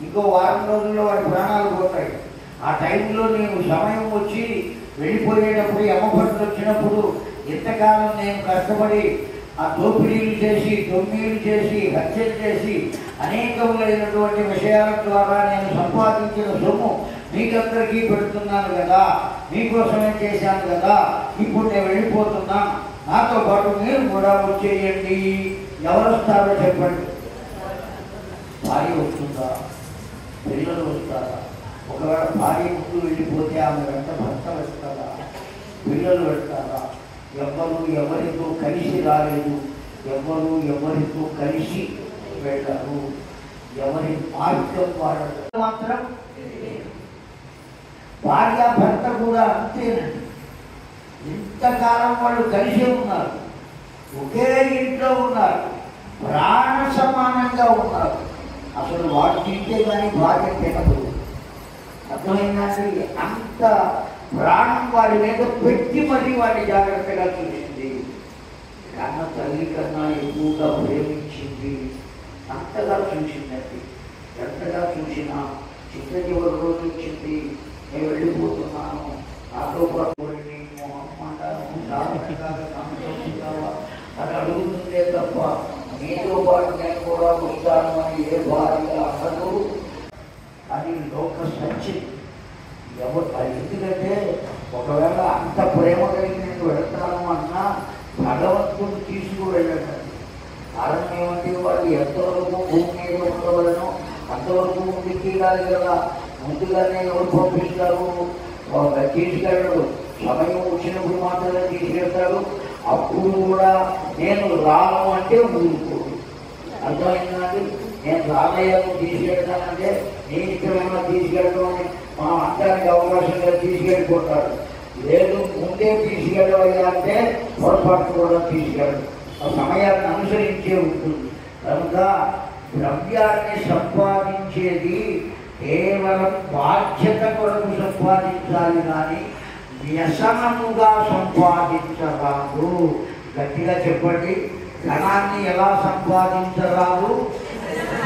ఇంకో వారం రోజుల్లో వాడి ప్రాణాలు పోతాయి. ఆ టైంలో నేను సమయం వచ్చి వెళ్ళిపోయేటప్పుడు యమభటులు వచ్చినప్పుడు ఇంతకాలం నేను కష్టపడి ఆ దోపిడీలు చేసి దొమ్మీలు చేసి హత్యలు చేసి అనేకములైనటువంటి విషయాల ద్వారా నేను సంపాదించిన సొమ్ము మీకందరికీ పెడుతున్నాను కదా, మీకోసమే చేశాను కదా, ఇప్పుడు నేను వెళ్ళిపోతున్నా, నాతో పాటు మీరు కూడా వచ్చేయండి. ఎవరు వస్తారో చెప్పండి. భార్య వస్తుందా, పిల్లలు వస్తారా? ఒకవేళ భార్య ముందు వెళ్ళిపోతే ఆమె వెంట భర్త వెళ్తారా, పిల్లలు వెళ్తారా? ఎవరితో కలిసి రాలేదు, ఎవరితో కలిసి వెళ్ళరు, ఎవరి మార్గం వాడరు. మాత్రం భార్య భర్త కూడా అంతేనండి. ఇంతకాలం వాళ్ళు కలిసి ఉన్నారు, ఒకే ఇంట్లో ఉన్నారు, ప్రాణ సమానంగా ఉన్నారు. అసలు వాడు తింటే కానీ భార్య తినదు. అర్థమైందండి? అంత ప్రాణం వాడి మీద పెట్టి మరీ వాడిని జాగ్రత్తగా చూసింది. కన్న తల్లి కన్నా ఎక్కువగా ప్రేమించింది. అంతగా చూసిందండి. ఎంతగా చూసినా చిన్న చివరి రోజు వచ్చింది, నేను వెళ్ళిపోతున్నాను, నాతో పాటు అని అడుగుతుందే తప్ప మీతో పాటు నేను కూడా వస్తాను అని ఏ భార్య అనదు. అది లోక సత్యం. ఎందుకంటే ఒకవేళ అంత ప్రేమ కలిగి నేను వెళ్తాను అన్నా భగవంతుడు తీసుకువెళ్ళండి. కారణం ఏమంటే వాళ్ళు ఎంతవరకు భూమి మీద ఉండవలను అంతవరకు ముందు తీరాలి కదా. ముందుగానే ఎవరు పంపిస్తారు? తీసుకెళ్ళడు. సమయం వచ్చినప్పుడు మాత్రమే తీసుకెళ్తాడు. అప్పుడు కూడా నేను రాను అంటే ఊరుకోడు. అర్థమైందండి? నేను రామయ్యను తీసుకెళ్తానంటే నేను ఇక్కడైనా తీసుకెళ్ళడం అని మా అందరికి అవకాశంగా తీసుకెళ్ళిపోతాడు. లేదు ముందే తీసుకెళ్ళవయ్యా అంటే పొరపాటు కూడా తీసుకెళ్ళడు. ఆ సమయాన్ని అనుసరించే ఉంటుంది. కనుక ద్రవ్యాన్ని సంపాదించేది కేవలం బాధ్యత కొరకు సంపాదించాలి కానీ వ్యసనముగా సంపాదించరాదు. గట్టిగా చెప్పండి. ధనాన్ని ఎలా సంపాదించరాదు?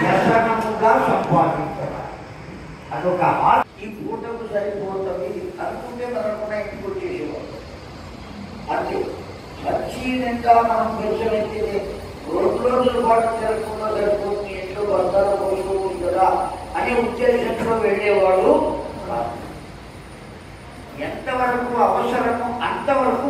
వ్యసనముగా సంపాదించరాదు. అదొక ఈ పూటకు సరిపోతుంది అనుకుంటే మనకున్న ఇంటికి వచ్చేసేవాళ్ళు. అంటే సచ్చీనంగా మనం దర్శనైతే 2 రోజుల పాటు జరగకుండా సరిపోతుంది, ఇంట్లో బంగారం పోసుకోవచ్చు కదా అనే ఉద్దేశంతో వెళ్ళేవాడు కాదు. ఎంతవరకు అవసరమో అంతవరకు